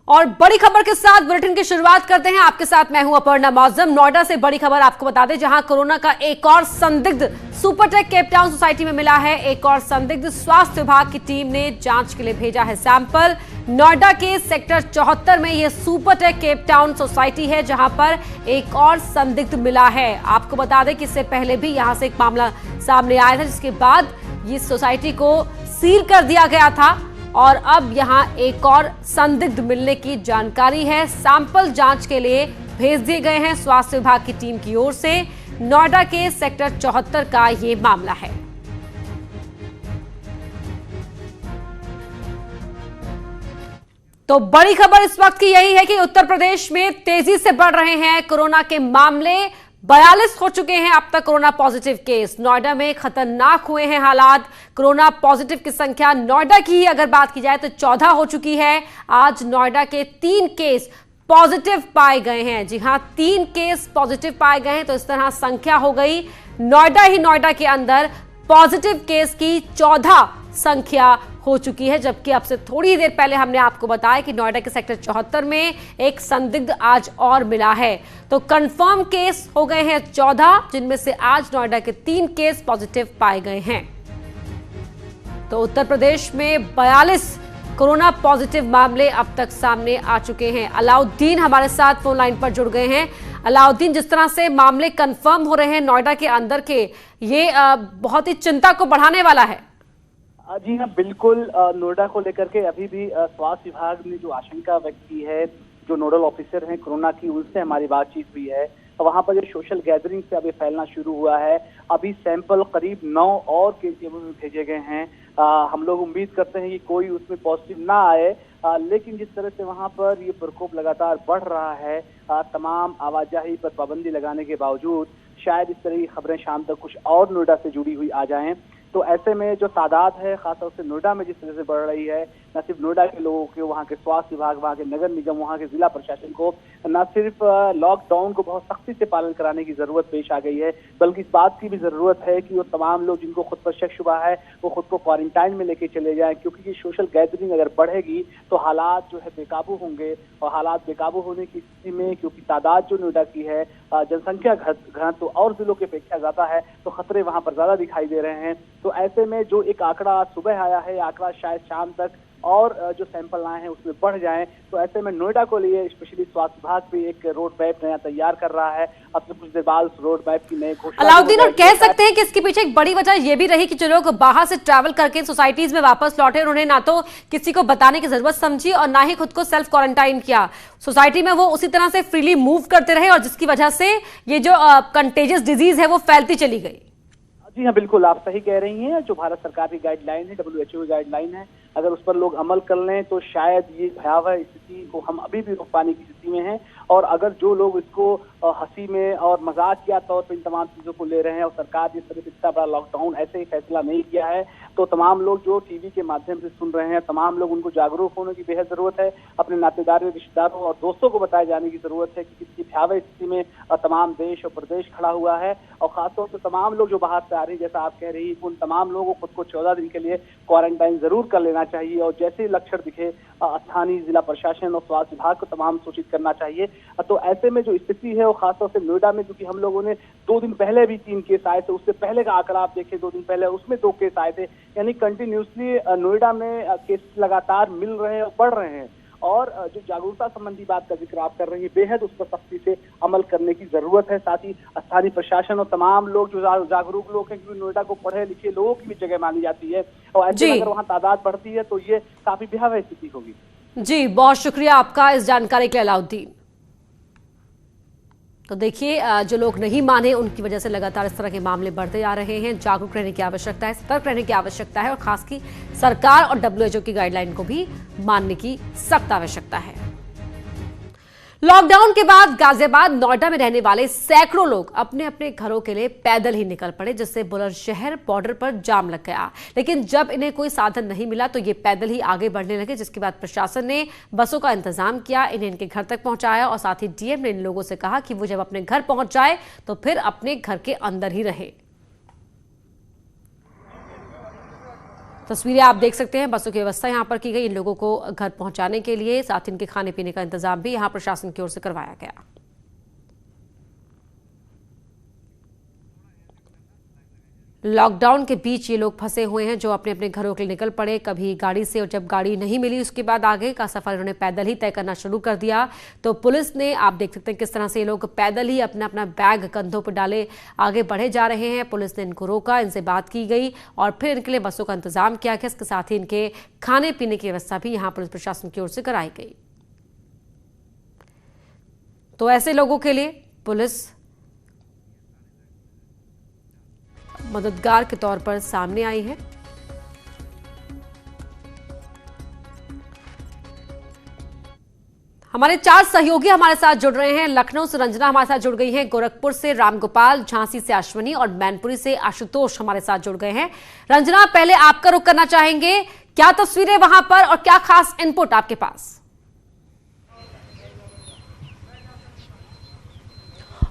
और बड़ी खबर के साथ बुलेटिन की शुरुआत करते हैं। आपके साथ मैं हूं अपर्णा मौजम। नोएडा से बड़ी खबर आपको बता दें, जहां कोरोना का एक और संदिग्ध सुपरटेक केपटाउन सोसाइटी में मिला है। एक और संदिग्ध स्वास्थ्य विभाग की टीम ने जांच के लिए भेजा है सैंपल। नोएडा के सेक्टर 74 में यह सुपरटेक केपटाउन सोसाइटी है, जहां पर एक और संदिग्ध मिला है। आपको बता दें कि इससे पहले भी यहां से एक मामला सामने आया था, जिसके बाद इस सोसाइटी को सील कर दिया गया था और अब यहां एक और संदिग्ध मिलने की जानकारी है। सैंपल जांच के लिए भेज दिए गए हैं स्वास्थ्य विभाग की टीम की ओर से। नोएडा के सेक्टर 74 का ये मामला है। तो बड़ी खबर इस वक्त की यही है कि उत्तर प्रदेश में तेजी से बढ़ रहे हैं कोरोना के मामले। 42 हो चुके हैं अब तक कोरोना पॉजिटिव केस। नोएडा में खतरनाक हुए हैं हालात। कोरोना पॉजिटिव की संख्या नोएडा की ही अगर बात की जाए तो 14 हो चुकी है। आज नोएडा के 3 केस पॉजिटिव पाए गए हैं। जी हां, 3 केस पॉजिटिव पाए गए हैं। तो इस तरह संख्या हो गई नोएडा के अंदर पॉजिटिव केस की 14 संख्या हो चुकी है। जबकि अब से थोड़ी देर पहले हमने आपको बताया कि नोएडा के सेक्टर 74 में एक संदिग्ध आज और मिला है। तो कंफर्म केस हो गए हैं 14, जिनमें से आज नोएडा के 3 केस पॉजिटिव पाए गए हैं। तो उत्तर प्रदेश में 42 कोरोना पॉजिटिव मामले अब तक सामने आ चुके हैं। अलाउद्दीन हमारे साथ फोन लाइन पर जुड़ गए हैं। अलाउद्दीन, जिस तरह से मामले कंफर्म हो रहे हैं नोएडा के अंदर के, ये बहुत ही चिंता को बढ़ाने वाला है। जी हाँ, बिल्कुल। नोएडा को लेकर के अभी भी स्वास्थ्य विभाग ने जो आशंका व्यक्त की है, जो नोडल ऑफिसर हैं कोरोना की, उनसे हमारी बातचीत हुई है। वहां पर जो सोशल गैदरिंग से अभी फैलना शुरू हुआ है। अभी सैंपल करीब 9 और केजीएम में भेजे गए हैं। हम लोग उम्मीद करते हैं कि कोई उसमें पॉजिटिव ना आए, लेकिन जिस तरह से वहां पर ये प्रकोप लगातार बढ़ रहा है, तमाम आवाजाही पर पाबंदी लगाने के बावजूद शायद इस तरह की खबरें शाम तक कुछ और नोएडा से जुड़ी हुई आ जाएं। तो ऐसे में जो तादाद है खासतौर से नोएडा में जिस तरह से बढ़ रही है, न सिर्फ नोएडा के लोगों के, वहाँ के स्वास्थ्य विभाग, वहाँ के नगर निगम, वहाँ के जिला प्रशासन को न सिर्फ लॉकडाउन को बहुत सख्ती से पालन कराने की जरूरत पेश आ गई है, बल्कि इस बात की भी जरूरत है कि वो तमाम लोग जिनको खुद पर शक शुबा है वो खुद को क्वारंटाइन में लेके चले जाएं। क्योंकि ये सोशल गैदरिंग अगर बढ़ेगी तो हालात जो है बेकाबू होंगे, और हालात बेकाबू होने की स्थिति में, क्योंकि तादाद जो नोएडा की है, जनसंख्या घनत्व तो और जिलों की अपेक्षा ज्यादा है, तो खतरे वहां पर ज्यादा दिखाई दे रहे हैं। तो ऐसे में जो एक आंकड़ा सुबह आया है, आंकड़ा शायद शाम तक और जो सैंपल आए हैं उसमें बढ़ जाएं। तो ऐसे में नोएडा को लिए स्पेशली स्वास्थ्य विभाग भी एक रोड मैप नया तैयार कर रहा है। अब से कुछ देर बाद उस रोड मैप की नई घोषणा। अलाउद्दीन, और कह सकते हैं कि इसके पीछे एक बड़ी वजह यह भी रही कि जो लोग बाहर से ट्रैवल करके सोसाइटीज में वापस लौटे, उन्होंने ना तो किसी को बताने की जरूरत समझी और ना ही खुद को सेल्फ क्वारंटाइन किया। सोसाइटी में वो उसी तरह से फ्रीली मूव करते रहे, और जिसकी वजह से ये जो कंटेजियस डिजीज है वो फैलती चली गई। जी हाँ, बिल्कुल आप सही कह रही हैं। जो भारत सरकार की गाइडलाइन है, WHO की गाइडलाइन है, अगर उस पर लोग अमल कर लें तो शायद ये भयावह स्थिति को हम अभी भी रोक पाने की स्थिति में हैं। और अगर जो लोग इसको हंसी में और मजाक के तौर पर इन तमाम चीजों को ले रहे हैं, और सरकार जिस तरह से इतना बड़ा लॉकडाउन ऐसे ही फैसला नहीं किया है, तो तमाम लोग जो टीवी के माध्यम से सुन रहे हैं, तमाम लोग उनको जागरूक होने की बेहद जरूरत है। अपने नातेदारों, रिश्तेदारों और दोस्तों को बताए जाने की जरूरत है कि किसकी भयावह स्थिति में तमाम देश और प्रदेश खड़ा हुआ है। और खासतौर से तमाम लोग जो बाहर से आ रही है, जैसा आप कह रही, उन तमाम लोगों को खुद को 14 दिन के लिए क्वारंटाइन जरूर कर लेना चाहिए। और जैसे ही लक्षण दिखे स्थानीय जिला प्रशासन और स्वास्थ्य विभाग को तमाम सूचित करना चाहिए। तो ऐसे में जो स्थिति है वो खासतौर से नोएडा में, क्योंकि हम लोगों ने 2 दिन पहले भी 3 केस आए थे, उससे पहले का आंकड़ा आप देखें 2 दिन पहले उसमें 2 केस आए थे, यानी कंटिन्यूसली नोएडा में केस लगातार मिल रहे हैं और बढ़ रहे हैं। और जो जागरूकता संबंधी बात का जिक्र आप कर रही है, बेहद उस पर सख्ती से अमल करने की जरूरत है। साथ ही स्थानीय प्रशासन और तमाम लोग जो जागरूक लोग हैं, क्योंकि नोएडा को पढ़े लिखे लोगों की भी जगह मानी जाती है, और ऐसे में अगर वहाँ तादाद बढ़ती है तो ये काफी भयावह स्थिति होगी। जी, बहुत शुक्रिया आपका इस जानकारी के लिए अलाउद्दीन। तो देखिए, जो लोग नहीं माने उनकी वजह से लगातार इस तरह के मामले बढ़ते जा रहे हैं। जागरूक रहने की आवश्यकता है, सतर्क रहने की आवश्यकता है, और खास की सरकार और WHO की गाइडलाइन को भी मानने की सख्त आवश्यकता है। लॉकडाउन के बाद गाजियाबाद, नोएडा में रहने वाले सैकड़ों लोग अपने अपने घरों के लिए पैदल ही निकल पड़े, जिससे बुलंदशहर बॉर्डर पर जाम लग गया। लेकिन जब इन्हें कोई साधन नहीं मिला तो ये पैदल ही आगे बढ़ने लगे, जिसके बाद प्रशासन ने बसों का इंतजाम किया, इन्हें इनके घर तक पहुंचाया, और साथ ही डीएम ने इन लोगों से कहा कि वो जब अपने घर पहुंच जाए तो फिर अपने घर के अंदर ही रहे। तस्वीरें आप देख सकते हैं, बसों की व्यवस्था यहां पर की गई इन लोगों को घर पहुंचाने के लिए, साथ ही इनके खाने पीने का इंतजाम भी यहां प्रशासन की ओर से करवाया गया। लॉकडाउन के बीच ये लोग फंसे हुए हैं जो अपने अपने घरों के लिए निकल पड़े, कभी गाड़ी से, और जब गाड़ी नहीं मिली उसके बाद आगे का सफर इन्होंने पैदल ही तय करना शुरू कर दिया। तो पुलिस ने, आप देख सकते हैं किस तरह से ये लोग पैदल ही अपना अपना बैग कंधों पर डाले आगे बढ़े जा रहे हैं। पुलिस ने इनको रोका, इनसे बात की गई और फिर इनके लिए बसों का इंतजाम किया गया। इसके साथ ही इनके खाने पीने की व्यवस्था भी यहाँ पुलिस प्रशासन की ओर से कराई गई। तो ऐसे लोगों के लिए पुलिस मददगार के तौर पर सामने आई है। हमारे 4 सहयोगी हमारे साथ जुड़ रहे हैं। लखनऊ से रंजना हमारे साथ जुड़ गई हैं, गोरखपुर से रामगोपाल, झांसी से अश्विनी और मैनपुरी से आशुतोष हमारे साथ जुड़ गए हैं। रंजना, पहले आपका रुख करना चाहेंगे, क्या तस्वीरें वहां पर और क्या खास इनपुट आपके पास?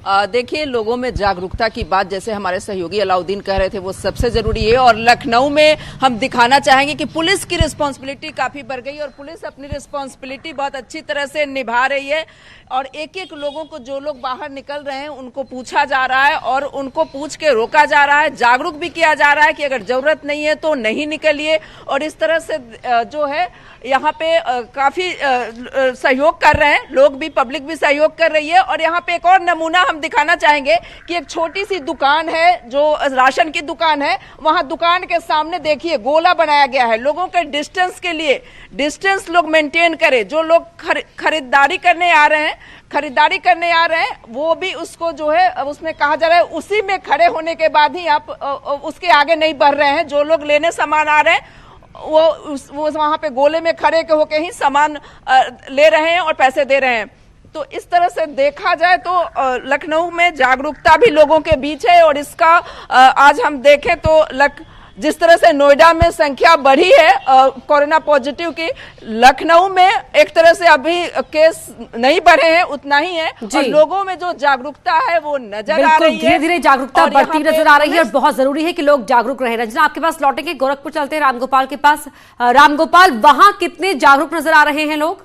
देखिए, लोगों में जागरूकता की बात जैसे हमारे सहयोगी अलाउद्दीन कह रहे थे वो सबसे जरूरी है, और लखनऊ में हम दिखाना चाहेंगे कि पुलिस की रिस्पॉन्सिबिलिटी काफी बढ़ गई और पुलिस अपनी रिस्पॉन्सिबिलिटी बहुत अच्छी तरह से निभा रही है। और एक एक लोगों को, जो लोग बाहर निकल रहे हैं उनको पूछा जा रहा है और उनको पूछ के रोका जा रहा है, जागरूक भी किया जा रहा है कि अगर जरूरत नहीं है तो नहीं निकलिए। और इस तरह से जो है यहाँ पे काफी सहयोग कर रहे हैं लोग भी, पब्लिक भी सहयोग कर रही है। और यहाँ पे एक और नमूना हम दिखाना चाहेंगे कि एक छोटी सी दुकान है जो राशन की दुकान है, वहां दुकान के सामने देखिए गोला बनाया गया है लोगों के डिस्टेंस के लिए। डिस्टेंस लोग मेंटेन करें, जो लोग खरीदारी करने आ रहे हैं वो भी उसको जो है उसमें कहा जा रहा है उसी में खड़े होने के बाद ही आप उसके आगे नहीं बढ़ रहे हैं। जो लोग लेने सामान आ रहे हैं वो वहां पे गोले में खड़े होके ही सामान ले रहे हैं और पैसे दे रहे हैं। तो इस तरह से देखा जाए तो लखनऊ में जागरूकता भी लोगों के बीच है। और इसका आज हम देखें तो जिस तरह से नोएडा में संख्या बढ़ी है कोरोना पॉजिटिव की, लखनऊ में एक तरह से अभी केस नहीं बढ़े हैं, उतना ही है। और लोगों में जो जागरूकता है वो नजर आ रही है, धीरे धीरे जागरूकता बढ़ती नजर आ रही है और बहुत जरूरी है कि लोग जागरूक रहे। रंजना, आपके पास लौटेंगे, गोरखपुर चलते हैं रामगोपाल के पास। रामगोपाल, वहां कितने जागरूक नजर आ रहे हैं लोग?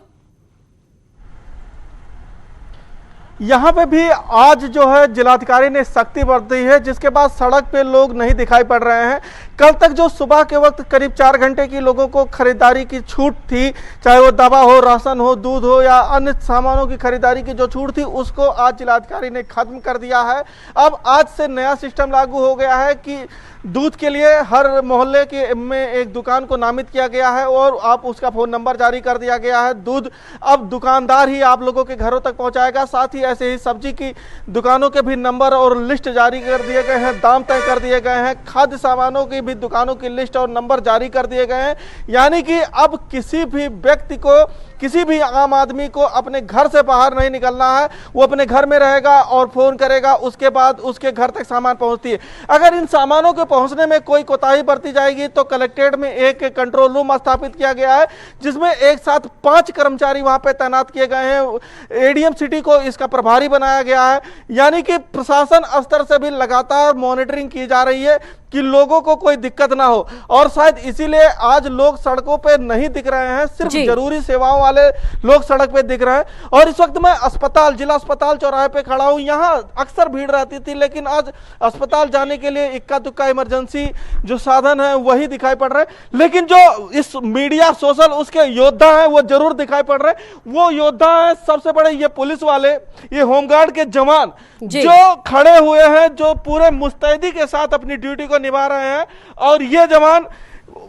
यहाँ पे भी आज जो है जिलाधिकारी ने सख्ती बरती है, जिसके बाद सड़क पे लोग नहीं दिखाई पड़ रहे हैं। कल तक जो सुबह के वक्त करीब 4 घंटे की लोगों को खरीदारी की छूट थी, चाहे वो दवा हो, राशन हो, दूध हो या अन्य सामानों की खरीदारी की जो छूट थी, उसको आज जिलाधिकारी ने खत्म कर दिया है। अब आज से नया सिस्टम लागू हो गया है कि दूध के लिए हर मोहल्ले के में एक दुकान को नामित किया गया है और आप उसका फ़ोन नंबर जारी कर दिया गया है। दूध अब दुकानदार ही आप लोगों के घरों तक पहुंचाएगा। साथ ही ऐसे ही सब्जी की दुकानों के भी नंबर और लिस्ट जारी कर दिए गए हैं, दाम तय कर दिए गए हैं। खाद्य सामानों की भी दुकानों की लिस्ट और नंबर जारी कर दिए गए हैं। यानी कि अब किसी भी व्यक्ति को, किसी भी आम आदमी को अपने घर से बाहर नहीं निकलना है। वो अपने घर में रहेगा और फोन करेगा, उसके बाद उसके घर तक सामान पहुंचती है। अगर इन सामानों के पहुंचने में कोई कोताही बरती जाएगी तो कलेक्ट्रेट में एक कंट्रोल रूम स्थापित किया गया है, जिसमें एक साथ 5 कर्मचारी वहां पे तैनात किए गए हैं। एडीएम सिटी को इसका प्रभारी बनाया गया है। यानी कि प्रशासन स्तर से भी लगातार मॉनिटरिंग की जा रही है कि लोगों को कोई दिक्कत ना हो। और शायद इसीलिए आज लोग सड़कों पे नहीं दिख रहे हैं, सिर्फ जरूरी सेवाओं वाले लोग सड़क पे दिख रहे हैं। और इस वक्त मैं अस्पताल, जिला अस्पताल चौराहे पे खड़ा हूं। यहाँ अक्सर भीड़ रहती थी, लेकिन आज अस्पताल जाने के लिए इक्का दुक्का इमरजेंसी जो साधन है वही दिखाई पड़ रहे हैं। लेकिन जो इस मीडिया सोशल उसके योद्धा है वो जरूर दिखाई पड़ रहे हैं। वो योद्धा है सबसे बड़े ये पुलिस वाले, ये होमगार्ड के जवान जो खड़े हुए हैं, जो पूरे मुस्तैदी के साथ अपनी ड्यूटी को निभा रहे हैं। और ये जवान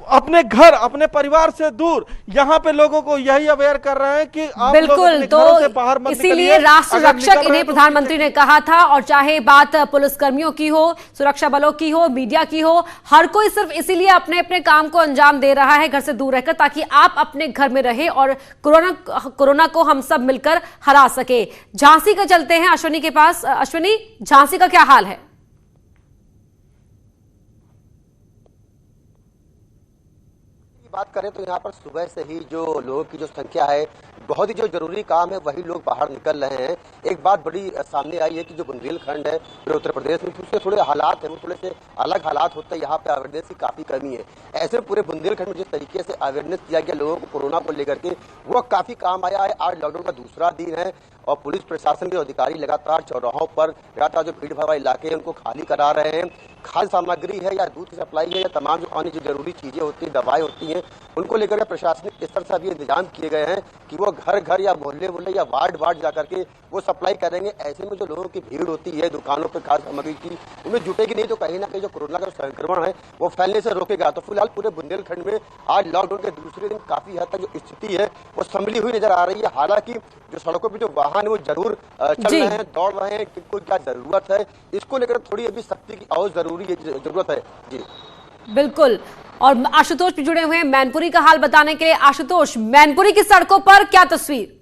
अपने घर, अपने परिवार से दूर यहाँ पे लोगों को यही अवेयर कर रहे हैं कि आप बिल्कुल, तो इसीलिए राष्ट्र रक्षक इन्हें प्रधानमंत्री ने कहा था। और चाहे बात पुलिसकर्मियों की हो, सुरक्षा बलों की हो, मीडिया की हो, हर कोई सिर्फ इसीलिए अपने अपने काम को अंजाम दे रहा है घर से दूर रहकर, ताकि आप अपने घर में रहे और कोरोना को हम सब मिलकर हरा सके। झांसी का चलते हैं अश्विनी के पास। अश्विनी, झांसी का क्या हाल है? बात करें तो यहाँ पर सुबह से ही जो लोगों की जो संख्या है बहुत ही जो जरूरी काम है वही लोग बाहर निकल रहे हैं। एक बात बड़ी सामने आई है कि जो बुंदेलखंड है पूरे उत्तर प्रदेश में, उसके थोड़े हालात है वो थोड़े से अलग हालात होते हैं। यहाँ पे अवेयरनेस की काफी कमी है। ऐसे में पूरे बुंदेलखंड में जिस तरीके से अवेयरनेस किया गया लोगों को कोरोना को लेकर के, वो काफी काम आया है। आज लॉकडाउन का दूसरा दिन है और पुलिस प्रशासन के अधिकारी लगातार चौराहों पर लगातार जो भीड़ भाड़ इलाके हैं उनको खाली करा रहे हैं। खाद्य सामग्री है या दूध की सप्लाई है या तमाम जो अन्य जो जरूरी चीजें होती हैं, दवाएं होती हैं, उनको लेकर के प्रशासनिक स्तर से अभी इंतजाम किए गए हैं कि वो घर घर या मोहल्ले मोहल्ले या वार्ड वार्ड जाकर के वो सप्लाई करेंगे। ऐसे में जो लोगों की भीड़ होती है दुकानों पर खाद्य सामग्री की, उनमें जुटेगी नहीं तो कहीं ना कहीं जो कोरोना का संक्रमण है वो फैलने से रोकेगा। तो फिलहाल पूरे बुंदेलखंड में आज लॉकडाउन के दूसरे दिन काफी हद तक जो स्थिति है वो संभली हुई नजर आ रही है। हालांकि जो सड़कों पर जो वाहन है वो जरूर चल रहे हैं, दौड़ रहे हैं, किनको क्या जरूरत है इसको लेकर थोड़ी अभी सख्ती की और जरूरत है। जी बिल्कुल। और आशुतोष भी जुड़े हुए हैं मैनपुरी का हाल बताने के लिए। आशुतोष, मैनपुरी की सड़कों पर क्या तस्वीर?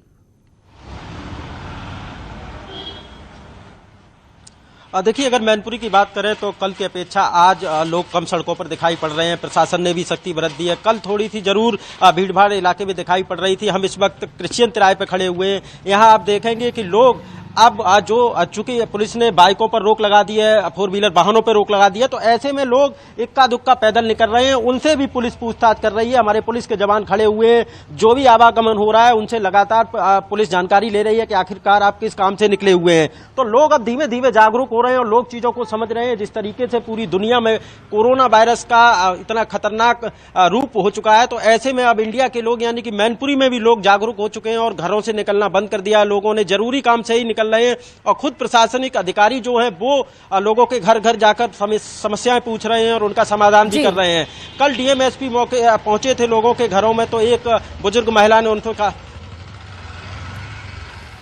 देखिए, अगर मैनपुरी की बात करें तो कल की अपेक्षा आज लोग कम सड़कों पर दिखाई पड़ रहे हैं। प्रशासन ने भी सख्ती बरत दी है। कल थोड़ी सी जरूर भीड़ भाड़ इलाके में दिखाई पड़ रही थी। हम इस वक्त क्रिश्चियन तिराहे पे खड़े हुए हैं। यहाँ आप देखेंगे कि लोग अब जो चूंकि पुलिस ने बाइकों पर रोक लगा दी है, 4 व्हीलर वाहनों पर रोक लगा दी है, तो ऐसे में लोग इक्का दुक्का पैदल निकल रहे हैं। उनसे भी पुलिस पूछताछ कर रही है। हमारे पुलिस के जवान खड़े हुए हैं। जो भी आवागमन हो रहा है उनसे लगातार पुलिस जानकारी ले रही है कि आखिरकार आप किस काम से निकले हुए हैं। तो लोग अब धीमे धीमे जागरूक हो रहे हैं और लोग चीजों को समझ रहे हैं। जिस तरीके से पूरी दुनिया में कोरोना वायरस का इतना खतरनाक रूप हो चुका है, तो ऐसे में अब इंडिया के लोग यानी कि मैनपुरी में भी लोग जागरूक हो चुके हैं और घरों से निकलना बंद कर दिया। लोगों ने जरूरी काम से ही निकल रहे हैं और खुद प्रशासनिक अधिकारी जो है वो लोगं के घर घर जाकर समस्याएं पूछ रहे हैं और उनका समाधान भी कर रहे हैं। कल डीएमएसपी मौके पहुंचे थे लोगों के घरों में, तो एक बुजुर्ग महिला ने उनको कहा।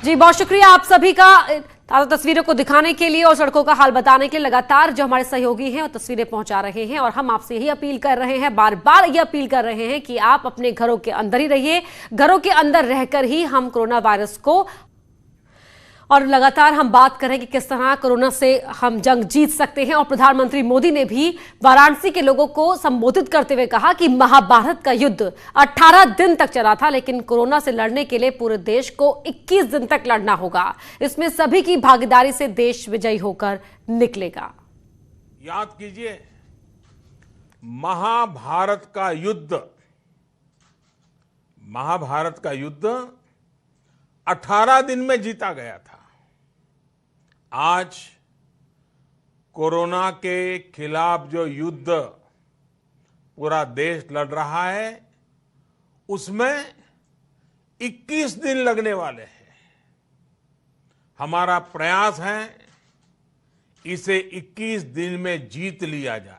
जी बहुत शुक्रिया आप सभी का ताज़ा तस्वीरों को दिखाने के लिए और सड़कों का हाल बताने के लिए। लगातार जो हमारे सहयोगी हैं वो तस्वीरें पहुंचा रहे हैं और हम आपसे यही अपील कर रहे हैं, बार बार ये अपील कर रहे हैं कि आप अपने घरों के अंदर ही रहिए। घरों के अंदर रहकर ही हम कोरोना वायरस को, और लगातार हम बात करें कि किस तरह कोरोना से हम जंग जीत सकते हैं। और प्रधानमंत्री मोदी ने भी वाराणसी के लोगों को संबोधित करते हुए कहा कि महाभारत का युद्ध 18 दिन तक चला था, लेकिन कोरोना से लड़ने के लिए पूरे देश को 21 दिन तक लड़ना होगा। इसमें सभी की भागीदारी से देश विजयी होकर निकलेगा। याद कीजिए, महाभारत का युद्ध 18 दिन में जीता गया था। आज कोरोना के खिलाफ जो युद्ध पूरा देश लड़ रहा है उसमें 21 दिन लगने वाले हैं। हमारा प्रयास है इसे 21 दिन में जीत लिया जाए।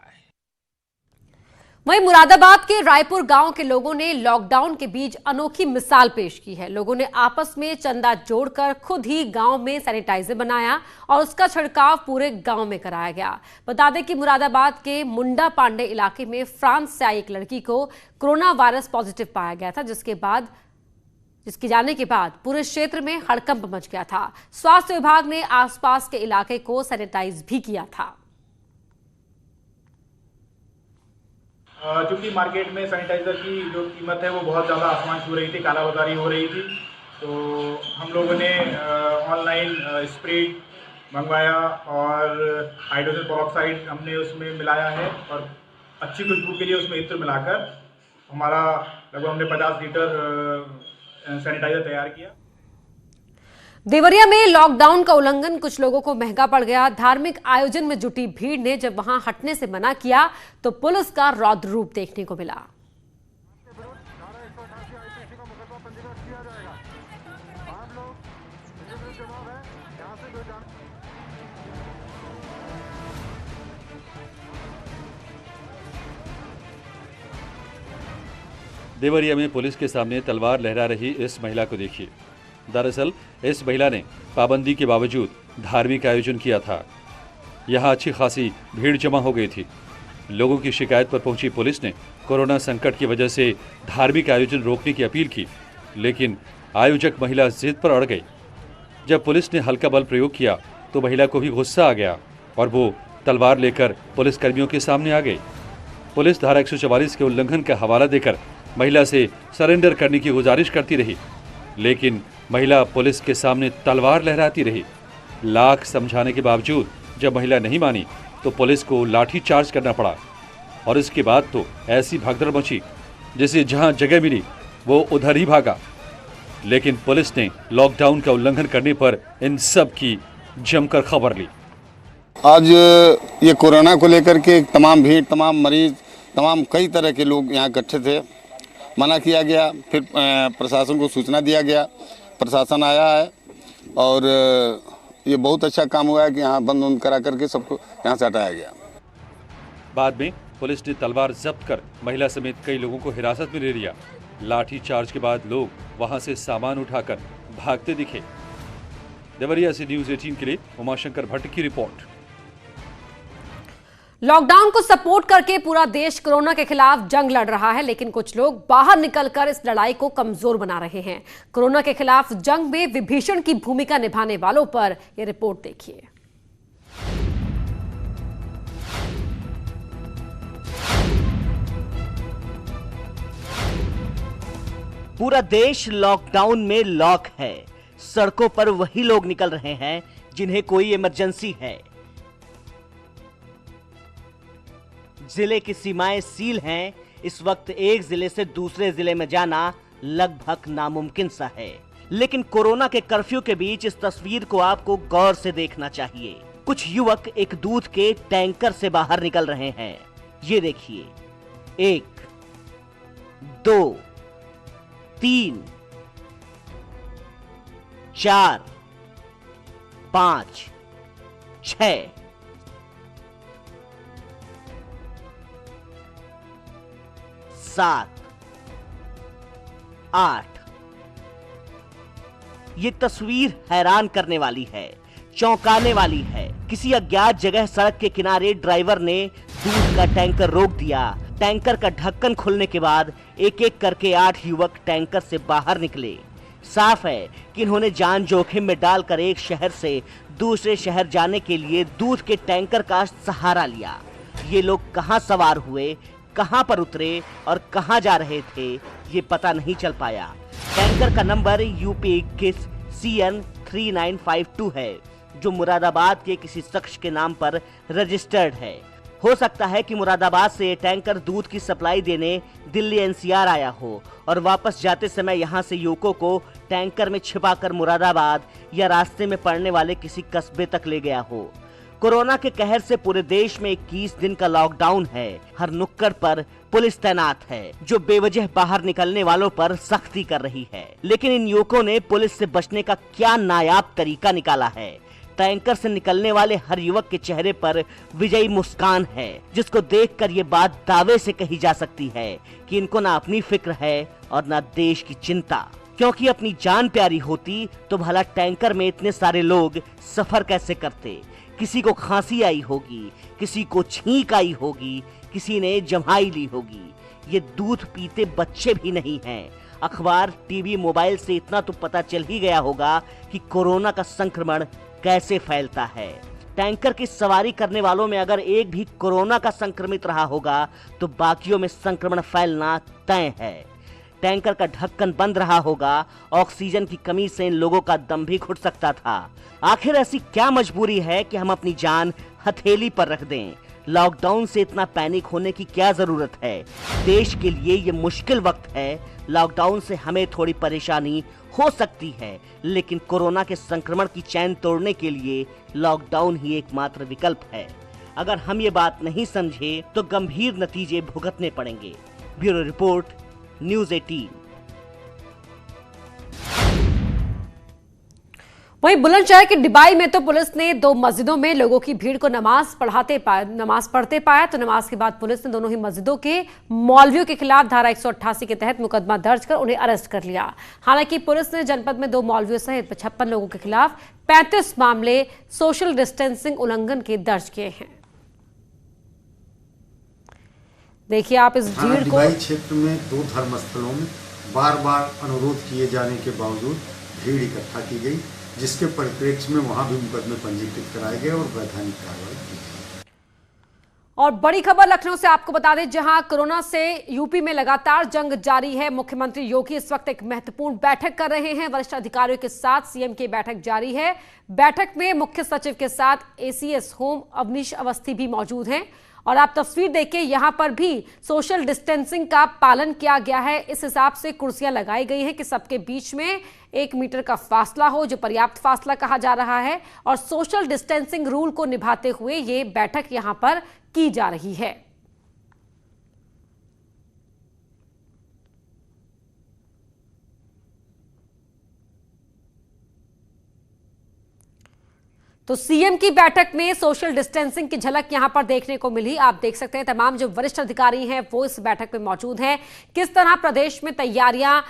वहीं मुरादाबाद के रायपुर गांव के लोगों ने लॉकडाउन के बीच अनोखी मिसाल पेश की है। लोगों ने आपस में चंदा जोड़कर खुद ही गांव में सैनिटाइजर बनाया और उसका छिड़काव पूरे गांव में कराया गया। बता दें कि मुरादाबाद के मुंडा पांडे इलाके में फ्रांस से आई एक लड़की को कोरोना वायरस पॉजिटिव पाया गया था, जिसके जाने के बाद पूरे क्षेत्र में हड़कंप मच गया था। स्वास्थ्य विभाग ने आसपास के इलाके को सैनिटाइज भी किया था। क्योंकि मार्केट में सैनिटाइज़र की जो कीमत है वो बहुत ज़्यादा आसमान छू रही थी, कालाबाजारी हो रही थी, तो हम लोगों ने ऑनलाइन स्प्रे मंगवाया और हाइड्रोजन पेरोक्साइड हमने उसमें मिलाया है और अच्छी खुशबू के लिए उसमें इत्र मिलाकर हमारा लगभग हमने 50 लीटर सैनिटाइज़र तैयार किया। देवरिया में लॉकडाउन का उल्लंघन कुछ लोगों को महंगा पड़ गया। धार्मिक आयोजन में जुटी भीड़ ने जब वहां हटने से मना किया तो पुलिस का रौद्र रूप देखने को मिला। देवरिया में पुलिस के सामने तलवार लहरा रही इस महिला को देखिए। दरअसल इस महिला ने पाबंदी के बावजूद धार्मिक आयोजन किया था। यहाँ अच्छी खासी भीड़ जमा हो गई थी। लोगों की शिकायत पर पहुंची पुलिस ने कोरोना संकट की वजह से धार्मिक आयोजन रोकने की अपील की, लेकिन आयोजक महिला जिद पर अड़ गई। जब पुलिस ने हल्का बल प्रयोग किया तो महिला को भी गुस्सा आ गया और वो तलवार लेकर पुलिस कर्मियों के सामने आ गई। पुलिस धारा 144 के उल्लंघन का हवाला देकर महिला से सरेंडर करने की गुजारिश करती रही, लेकिन महिला पुलिस के सामने तलवार लहराती रही। लाख समझाने के बावजूद जब महिला नहीं मानी तो पुलिस को लाठी चार्ज करना पड़ा और इसके बाद तो ऐसी भगदड़ मची जिसे जहां जगह मिली वो उधर ही भागा। लेकिन पुलिस ने लॉकडाउन का उल्लंघन करने पर इन सब की जमकर खबर ली। आज ये कोरोना को लेकर के तमाम भीड़, तमाम मरीज, तमाम कई तरह के लोग यहाँ इकट्ठे थे। मना किया गया, फिर प्रशासन को सूचना दिया गया, प्रशासन आया है और ये बहुत अच्छा काम हुआ है कि यहाँ बंद करा करके सबको यहाँ से हटाया गया। बाद में पुलिस ने तलवार जब्त कर महिला समेत कई लोगों को हिरासत में ले लिया। लाठी चार्ज के बाद लोग वहां से सामान उठाकर भागते दिखे। देवरिया से न्यूज़ 18 के लिए उमाशंकर भट्ट की रिपोर्ट। लॉकडाउन को सपोर्ट करके पूरा देश कोरोना के खिलाफ जंग लड़ रहा है, लेकिन कुछ लोग बाहर निकलकर इस लड़ाई को कमजोर बना रहे हैं। कोरोना के खिलाफ जंग में विभीषण की भूमिका निभाने वालों पर यह रिपोर्ट देखिए। पूरा देश लॉकडाउन में लॉक है। सड़कों पर वही लोग निकल रहे हैं जिन्हें कोई इमरजेंसी है। जिले की सीमाएं सील हैं। इस वक्त एक जिले से दूसरे जिले में जाना लगभग नामुमकिन सा है। लेकिन कोरोना के कर्फ्यू के बीच इस तस्वीर को आपको गौर से देखना चाहिए। कुछ युवक एक दूध के टैंकर से बाहर निकल रहे हैं। ये देखिए, 1, 2, 3, 4, 5, 6, 7, 8। ये तस्वीर हैरान करने वाली है, चौंकाने वाली है। किसी अज्ञात जगह सड़क के किनारे ड्राइवर ने दूध का टैंकर रोक दिया। टैंकर का ढक्कन खुलने के बाद एक एक करके 8 युवक टैंकर से बाहर निकले। साफ है कि इन्होंने जान जोखिम में डालकर एक शहर से दूसरे शहर जाने के लिए दूध के टैंकर का सहारा लिया। ये लोग कहां सवार हुए, कहां पर उतरे और कहां जा रहे थे, ये पता नहीं चल पाया। टैंकर का नंबर UP21 CN 3952 है, जो मुरादाबाद के किसी शख्स के नाम पर रजिस्टर्ड है। हो सकता है कि मुरादाबाद से ये टैंकर दूध की सप्लाई देने दिल्ली NCR आया हो और वापस जाते समय यहां से युवकों को टैंकर में छिपाकर मुरादाबाद या रास्ते में पड़ने वाले किसी कस्बे तक ले गया हो। कोरोना के कहर से पूरे देश में 21 दिन का लॉकडाउन है। हर नुक्कड़ पर पुलिस तैनात है, जो बेवजह बाहर निकलने वालों पर सख्ती कर रही है। लेकिन इन युवकों ने पुलिस से बचने का क्या नायाब तरीका निकाला है। टैंकर से निकलने वाले हर युवक के चेहरे पर विजयी मुस्कान है, जिसको देखकर ये बात दावे से कही जा सकती है कि इनको ना अपनी फिक्र है और ना देश की चिंता। क्योंकि अपनी जान प्यारी होती तो भला टैंकर में इतने सारे लोग सफर कैसे करते। किसी को खांसी आई होगी, किसी को छींक आई होगी, किसी ने जम्हाई ली होगी। ये दूध पीते बच्चे भी नहीं हैं। अखबार, टीवी, मोबाइल से इतना तो पता चल ही गया होगा कि कोरोना का संक्रमण कैसे फैलता है। टैंकर की सवारी करने वालों में अगर एक भी कोरोना का संक्रमित रहा होगा तो बाकियों में संक्रमण फैलना तय है। टैंकर का ढक्कन बंद रहा होगा, ऑक्सीजन की कमी से इन लोगों का दम भी घुट सकता था। आखिर ऐसी क्या मजबूरी है कि हम अपनी जान हथेली पर रख दें। लॉकडाउन से इतना पैनिक होने की क्या जरूरत है। देश के लिए ये मुश्किल वक्त है। लॉकडाउन से हमें थोड़ी परेशानी हो सकती है, लेकिन कोरोना के संक्रमण की चैन तोड़ने के लिए लॉकडाउन ही एकमात्र विकल्प है। अगर हम ये बात नहीं समझे तो गंभीर नतीजे भुगतने पड़ेंगे। Bureau report, news 18। वहीं बुलंदशहर के डिबाई में तो पुलिस ने 2 मस्जिदों में लोगों की भीड़ को नमाज पढ़ते पाया। तो नमाज के बाद पुलिस ने दोनों ही मस्जिदों के मौलवियों के खिलाफ धारा 188 के तहत मुकदमा दर्ज कर उन्हें अरेस्ट कर लिया। हालांकि पुलिस ने जनपद में 2 मौलवियों सहित 56 लोगों के खिलाफ 35 मामले सोशल डिस्टेंसिंग उल्लंघन के दर्ज किए हैं। देखिए आप इस भीड़ को। डिबाई क्षेत्र में 2 धर्मस्थलों में बार-बार अनुरोध किए जाने के बावजूद भीड़ इकट्ठा की गई, जिसके परिप्रेक्ष्य में वहां भी मुकदमे पंजीकृत कराए गए और वैधानिक कार्रवाई की गई। और बड़ी खबर लखनऊ से आपको बता दें, जहां कोरोना से यूपी में लगातार जंग जारी है। मुख्यमंत्री योगी इस वक्त एक महत्वपूर्ण बैठक कर रहे हैं वरिष्ठ अधिकारियों के साथ। सीएम की बैठक जारी है। बैठक में मुख्य सचिव के साथ एसीएस होम अवनीश अवस्थी भी मौजूद हैं। और आप तस्वीर देखिए, यहां पर भी सोशल डिस्टेंसिंग का पालन किया गया है। इस हिसाब से कुर्सियां लगाई गई हैं कि सबके बीच में 1 मीटर का फासला हो, जो पर्याप्त फासला कहा जा रहा है। और सोशल डिस्टेंसिंग रूल को निभाते हुए ये बैठक यहां पर की जा रही है। तो सीएम की बैठक में सोशल डिस्टेंसिंग की झलक यहां पर देखने को मिली। आप देख सकते हैं तमाम जो वरिष्ठ अधिकारी हैं वो इस बैठक में मौजूद हैं। किस तरह प्रदेश में तैयारियां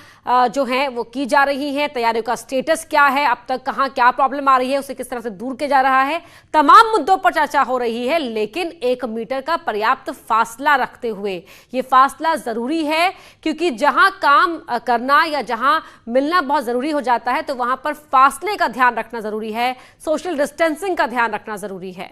जो हैं वो की जा रही हैं, तैयारियों का स्टेटस क्या है, अब तक कहां क्या प्रॉब्लम आ रही है, उसे किस तरह से दूर किया जा रहा है, तमाम मुद्दों पर चर्चा हो रही है। लेकिन 1 मीटर का पर्याप्त फासला रखते हुए, ये फासला जरूरी है क्योंकि जहां काम करना या जहां मिलना बहुत जरूरी हो जाता है तो वहां पर फासले का ध्यान रखना जरूरी है, सोशल डिस्टेंसिंग का ध्यान रखना जरूरी है।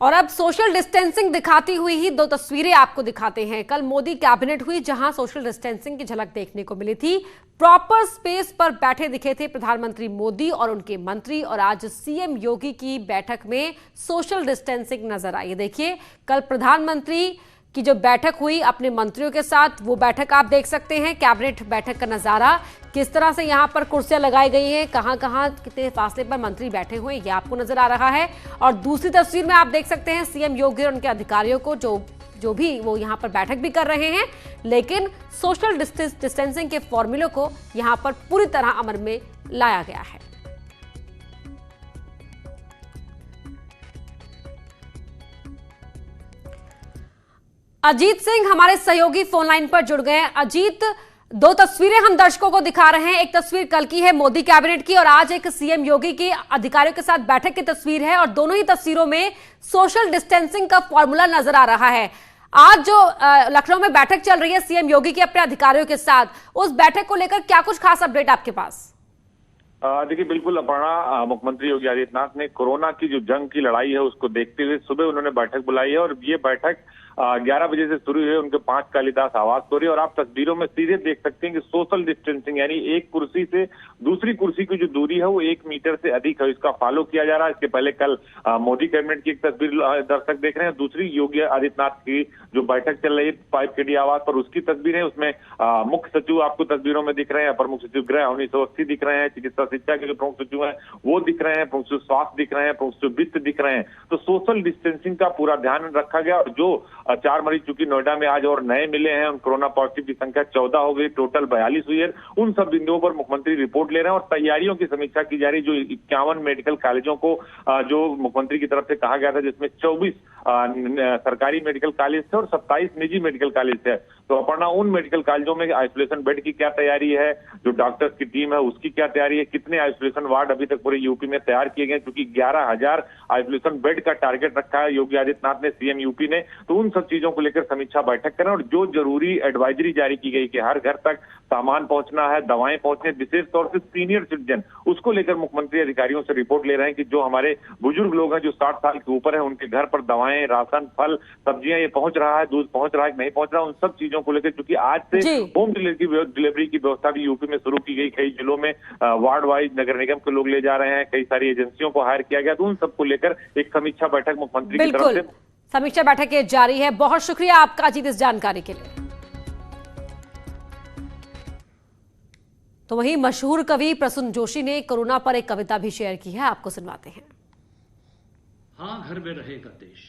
और अब सोशल डिस्टेंसिंग दिखाती हुई ही 2 तस्वीरें आपको दिखाते हैं। कल मोदी कैबिनेट हुई जहां सोशल डिस्टेंसिंग की झलक देखने को मिली थी। प्रॉपर स्पेस पर बैठे दिखे थे प्रधानमंत्री मोदी और उनके मंत्री। और आज सीएम योगी की बैठक में सोशल डिस्टेंसिंग नजर आई। देखिए, कल प्रधानमंत्री की जो बैठक हुई अपने मंत्रियों के साथ, वो बैठक आप देख सकते हैं। कैबिनेट बैठक का नजारा, किस तरह से यहां पर कुर्सियां लगाई गई हैं, कहां कहां कितने फासले पर मंत्री बैठे हुए हैं, ये आपको नजर आ रहा है। और दूसरी तस्वीर में आप देख सकते हैं सीएम योगी और उनके अधिकारियों को जो भी वो यहां पर बैठक भी कर रहे हैं, लेकिन सोशल डिस्टेंसिंग के फॉर्मूले को यहां पर पूरी तरह अमल में लाया गया है। अजीत सिंह हमारे सहयोगी फोन लाइन पर जुड़ गए हैं। अजीत, 2 तस्वीरें हम दर्शकों को दिखा रहे हैं। एक तस्वीर कल की है मोदी कैबिनेट की और आज एक सीएम योगी की अधिकारियों के साथ बैठक की तस्वीर है। और दोनों ही तस्वीरों में सोशल डिस्टेंसिंग का फॉर्मूला नजर आ रहा है। आज जो लखनऊ में बैठक चल रही है सीएम योगी की अपने अधिकारियों के साथ, उस बैठक को लेकर क्या कुछ खास अपडेट आपके पास? देखिए, बिल्कुल अपर्णा, मुख्यमंत्री योगी आदित्यनाथ ने कोरोना की जो जंग की लड़ाई है उसको देखते हुए सुबह उन्होंने बैठक बुलाई है। और ये बैठक 11 बजे से शुरू हुई। उनके 5 कालिदास आवास हो रही है। और आप तस्वीरों में सीधे देख सकते हैं कि सोशल डिस्टेंसिंग यानी एक कुर्सी से दूसरी कुर्सी की जो दूरी है वो 1 मीटर से अधिक है, इसका फॉलो किया जा रहा है। इसके पहले कल मोदी कैबिनेट की एक तस्वीर दर्शक देख रहे हैं। दूसरी योगी आदित्यनाथ की जो बैठक चल रही है 5 केडी आवास पर, उसकी तस्वीर है। उसमें मुख्य सचिव आपको तस्वीरों में दिख रहे हैं, अपर मुख्य सचिव गृह अवनीश अवस्थी दिख रहे हैं, चिकित्सा शिक्षा के जो प्रमुख सचिव हैं वो दिख रहे हैं, प्रमुख सचिव स्वास्थ्य दिख रहे हैं, प्रमुख सचिव वित्त दिख रहे हैं। तो सोशल डिस्टेंसिंग का पूरा ध्यान रखा गया। और जो 4 मरीज चूंकि नोएडा में आज और नए मिले हैं, कोरोना पॉजिटिव की संख्या 14 हो गई, टोटल 42 हुई है। उन सब बिंदुओं पर मुख्यमंत्री रिपोर्ट ले रहे हैं और तैयारियों की समीक्षा की जा रही। जो 51 मेडिकल कॉलेजों को जो मुख्यमंत्री की तरफ से कहा गया था, जिसमें 24 सरकारी मेडिकल कॉलेज थे और 27 निजी मेडिकल कॉलेज थे। तो अपर्णा, उन मेडिकल कॉलेजों में आइसोलेशन बेड की क्या तैयारी है, जो डॉक्टर्स की टीम है उसकी क्या तैयारी है, कितने आइसोलेशन वार्ड अभी तक पूरे यूपी में तैयार किए गए, क्योंकि 11,000 आइसोलेशन बेड का टारगेट रखा है योगी आदित्यनाथ ने, सीएम यूपी ने। तो उन सब चीजों को लेकर समीक्षा बैठक करें। और जो जरूरी एडवाइजरी जारी की गई कि हर घर तक सामान पहुंचना है, दवाएं पहुंचने, विशेष तौर से सीनियर सिटीजन, उसको लेकर मुख्यमंत्री अधिकारियों से रिपोर्ट ले रहे हैं कि जो हमारे बुजुर्ग लोग हैं जो 60 साल के ऊपर है, उनके घर पर दवाएं, राशन, फल, सब्जियां ये पहुंच रहा है, दूध पहुंच रहा है कि नहीं पहुंच रहा, उन सब चीजों को लेकर, क्योंकि आज से होम डिलीवरी की व्यवस्था भी यूपी में शुरू की गई। कई जिलों में वार्ड वाइज नगर निगम के लोग ले जा रहे हैं, कई सारी एजेंसियों को हायर किया गया। तो उन सबको लेकर एक समीक्षा बैठक मुख्यमंत्री की तरफ से समीक्षा बैठक ये जारी है। बहुत शुक्रिया आपका अजीत इस जानकारी के लिए। तो वहीं मशहूर कवि प्रसून जोशी ने कोरोना पर एक कविता भी शेयर की है, आपको सुनवाते हैं। हाँ, घर में रहेगा देश,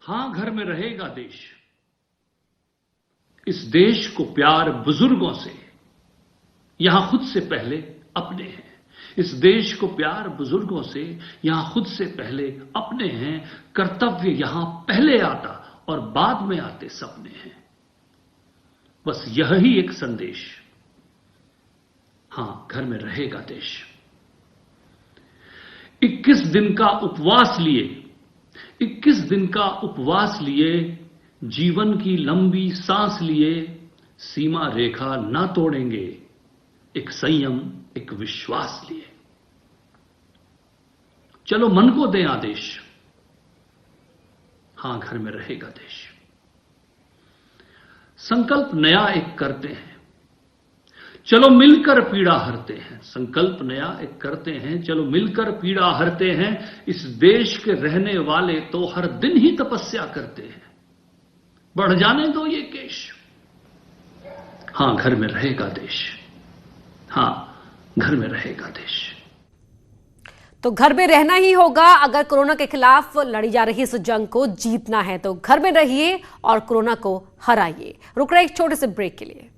हाँ घर में रहेगा देश। इस देश को प्यार बुजुर्गों से, यहां खुद से पहले अपने हैं। इस देश को प्यार बुजुर्गों से, यहां खुद से पहले अपने हैं। कर्तव्य यहां पहले आता और बाद में आते सपने हैं। बस यही एक संदेश, हां घर में रहेगा देश। 21 दिन का उपवास लिए, 21 दिन का उपवास लिए, जीवन की लंबी सांस लिए, सीमा रेखा ना तोड़ेंगे, एक संयम, एक विश्वास लिए। चलो मन को दें आदेश, हां घर में रहेगा देश। संकल्प नया एक करते हैं, चलो मिलकर पीड़ा हरते हैं। संकल्प नया एक करते हैं, चलो मिलकर पीड़ा हरते हैं। इस देश के रहने वाले तो हर दिन ही तपस्या करते हैं, बढ़ जाने दो ये केश, हां घर में रहेगा देश, हां घर में रहेगा देश। तो घर में रहना ही होगा अगर कोरोना के खिलाफ लड़ी जा रही इस जंग को जीतना है। तो घर में रहिए और कोरोना को हराइए। रुक रहे एक छोटे से ब्रेक के लिए।